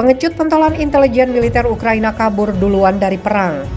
Pengecut pentolan intelijen militer Ukraina kabur duluan dari perang.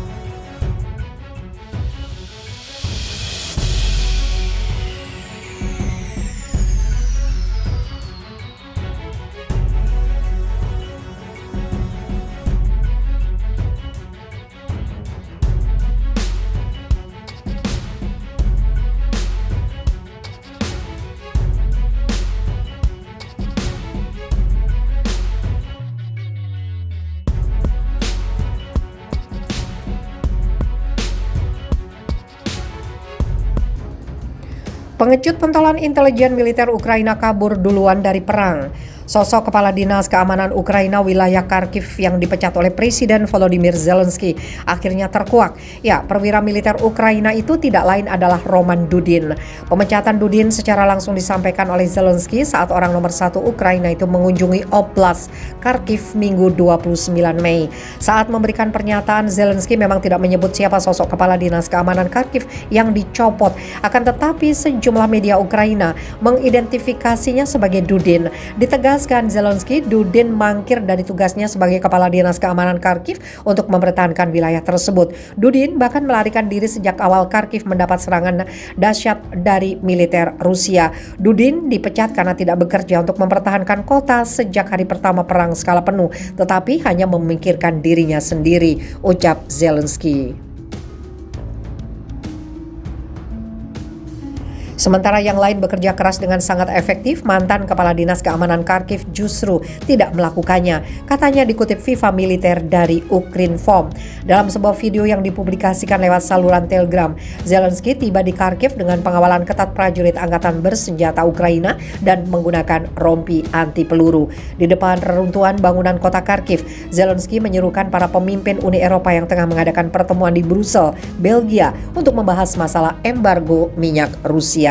Pengecut pentolan intelijen militer Ukraina kabur duluan dari perang. Sosok Kepala Dinas Keamanan Ukraina wilayah Kharkiv yang dipecat oleh Presiden Volodymyr Zelensky akhirnya terkuak. Ya, perwira militer Ukraina itu tidak lain adalah Roman Dudin. Pemecatan Dudin secara langsung disampaikan oleh Zelensky saat orang nomor 1 Ukraina itu mengunjungi Oblast Kharkiv Minggu 29 Mei. Saat memberikan pernyataan, Zelensky memang tidak menyebut siapa sosok Kepala Dinas Keamanan Kharkiv yang dicopot. Akan tetapi sejumlah media Ukraina mengidentifikasinya sebagai Dudin. Ditegaskan Zelensky, Dudin mangkir dari tugasnya sebagai Kepala Dinas Keamanan Kharkiv untuk mempertahankan wilayah tersebut. Dudin bahkan melarikan diri sejak awal Kharkiv mendapat serangan dahsyat dari militer Rusia. Dudin dipecat karena tidak bekerja untuk mempertahankan kota sejak hari pertama perang skala penuh, tetapi hanya memikirkan dirinya sendiri, ucap Zelensky. Sementara yang lain bekerja keras dengan sangat efektif, mantan Kepala Dinas Keamanan Kharkiv justru tidak melakukannya. Katanya dikutip Viva Militer dari Ukrinform. Dalam sebuah video yang dipublikasikan lewat saluran Telegram, Zelensky tiba di Kharkiv dengan pengawalan ketat prajurit angkatan bersenjata Ukraina dan menggunakan rompi anti peluru. Di depan reruntuhan bangunan kota Kharkiv, Zelensky menyerukan para pemimpin Uni Eropa yang tengah mengadakan pertemuan di Brussel, Belgia untuk membahas masalah embargo minyak Rusia.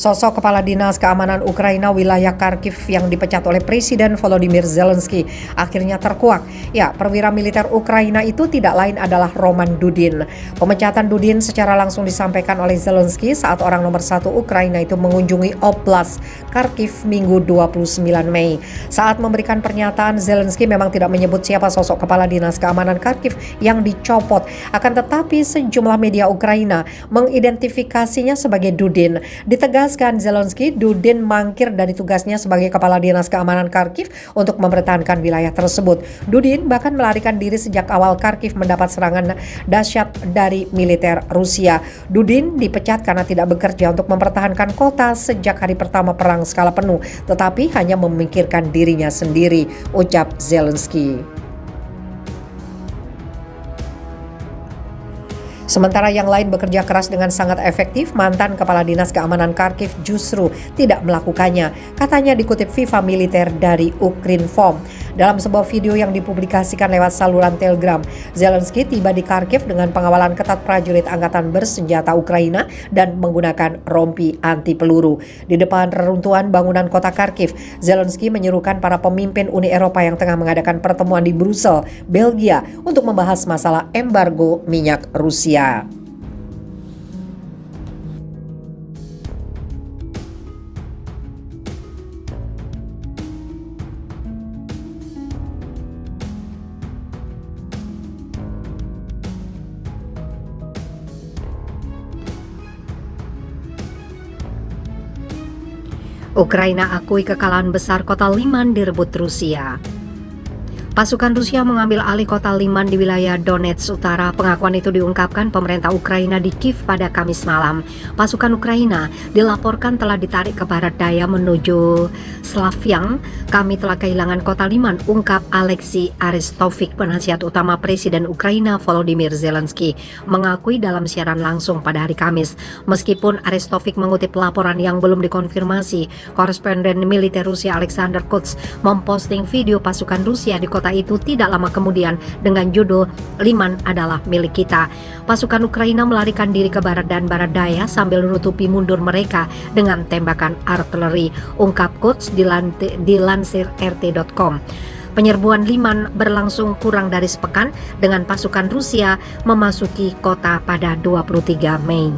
Sosok Kepala Dinas Keamanan Ukraina wilayah Kharkiv yang dipecat oleh Presiden Volodymyr Zelensky akhirnya terkuak. Ya, perwira militer Ukraina itu tidak lain adalah Roman Dudin. Pemecatan Dudin secara langsung disampaikan oleh Zelensky saat orang nomor 1 Ukraina itu mengunjungi Oblast Kharkiv Minggu 29 Mei. Saat memberikan pernyataan, Zelensky memang tidak menyebut siapa sosok Kepala Dinas Keamanan Kharkiv yang dicopot. Akan tetapi sejumlah media Ukraina mengidentifikasinya sebagai Dudin. Ditegaskan Zelensky, Dudin mangkir dari tugasnya sebagai Kepala Dinas Keamanan Kharkiv untuk mempertahankan wilayah tersebut. Dudin bahkan melarikan diri sejak awal Kharkiv mendapat serangan dahsyat dari militer Rusia. Dudin dipecat karena tidak bekerja untuk mempertahankan kota sejak hari pertama perang skala penuh, tetapi hanya memikirkan dirinya sendiri, ucap Zelensky. Sementara yang lain bekerja keras dengan sangat efektif, mantan Kepala Dinas Keamanan Kharkiv justru tidak melakukannya. Katanya dikutip Viva Militer dari Ukrinform. Dalam sebuah video yang dipublikasikan lewat saluran Telegram, Zelensky tiba di Kharkiv dengan pengawalan ketat prajurit angkatan bersenjata Ukraina dan menggunakan rompi anti peluru. Di depan reruntuhan bangunan kota Kharkiv, Zelensky menyerukan para pemimpin Uni Eropa yang tengah mengadakan pertemuan di Brussel, Belgia untuk membahas masalah embargo minyak Rusia. Ukraina akui kekalahan besar kota Liman direbut Rusia. Pasukan Rusia mengambil alih kota Liman di wilayah Donetsk Utara. Pengakuan itu diungkapkan pemerintah Ukraina di Kiev pada Kamis malam. Pasukan Ukraina dilaporkan telah ditarik ke barat daya menuju Slavyansk. Kami telah kehilangan kota Liman, ungkap Alexei Arestovich, penasihat utama Presiden Ukraina Volodymyr Zelensky, mengakui dalam siaran langsung pada hari Kamis. Meskipun Arestovich mengutip laporan yang belum dikonfirmasi, koresponden militer Rusia Alexander Kuts memposting video pasukan Rusia di kota itu tidak lama kemudian dengan judul "Liman adalah milik kita". Pasukan Ukraina melarikan diri ke barat dan barat daya sambil menutupi mundur mereka dengan tembakan artileri, ungkap Kuts dilansir RT.com. Penyerbuan Liman berlangsung kurang dari sepekan dengan pasukan Rusia memasuki kota pada 23 Mei.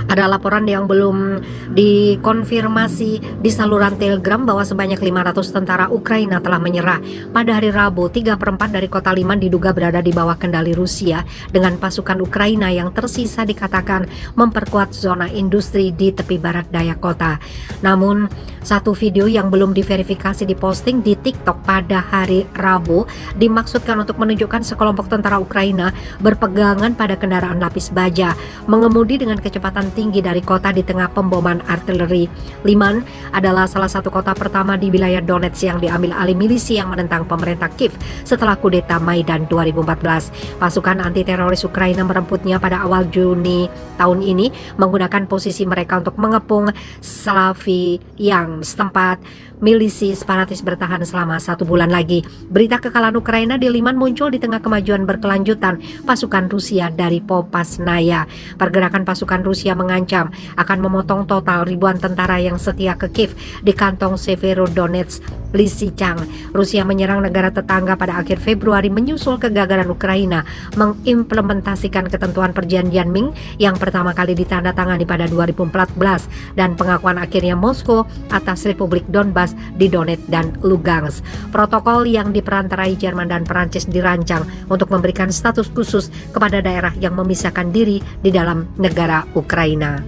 Ada laporan yang belum dikonfirmasi di saluran Telegram bahwa sebanyak 500 tentara Ukraina telah menyerah pada hari Rabu. 3/4 dari kota Liman diduga berada di bawah kendali Rusia dengan pasukan Ukraina yang tersisa dikatakan memperkuat zona industri di tepi barat daya kota. Namun, satu video yang belum diverifikasi diposting di TikTok pada hari Rabu dimaksudkan untuk menunjukkan sekelompok tentara Ukraina berpegangan pada kendaraan lapis baja mengemudi dengan kecepatan tinggi dari kota di tengah pemboman artileri. Liman adalah salah satu kota pertama di wilayah Donetsk yang diambil alih milisi yang menentang pemerintah Kiev setelah kudeta Maidan 2014. Pasukan anti-teroris Ukraina meremputnya pada awal Juni tahun ini menggunakan posisi mereka untuk mengepung Slavi yang setempat milisi separatis bertahan selama 1 bulan lagi. Berita kekalahan Ukraina di Liman muncul di tengah kemajuan berkelanjutan pasukan Rusia dari Popasnaya. Pergerakan pasukan Rusia mengancam akan memotong total ribuan tentara yang setia ke Kiev di kantong Severodonetsk, Lysychansk. Rusia menyerang negara tetangga pada akhir Februari menyusul kegagalan Ukraina mengimplementasikan ketentuan perjanjian Minsk yang pertama kali ditandatangani pada 2014 dan pengakuan akhirnya Moskow atas Republik Donbas di Donetsk dan Lugansk. Protokol yang diperantarai Jerman dan Perancis dirancang untuk memberikan status khusus kepada daerah yang memisahkan diri di dalam negara Ukraina.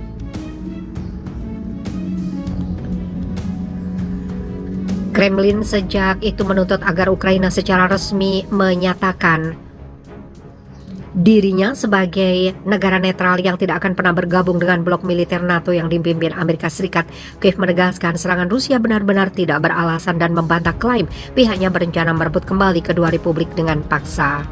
Kremlin sejak itu menuntut agar Ukraina secara resmi menyatakan dirinya sebagai negara netral yang tidak akan pernah bergabung dengan blok militer NATO yang dipimpin Amerika Serikat. Kiev menegaskan serangan Rusia benar-benar tidak beralasan dan membantah klaim pihaknya berencana merebut kembali kedua republik dengan paksa.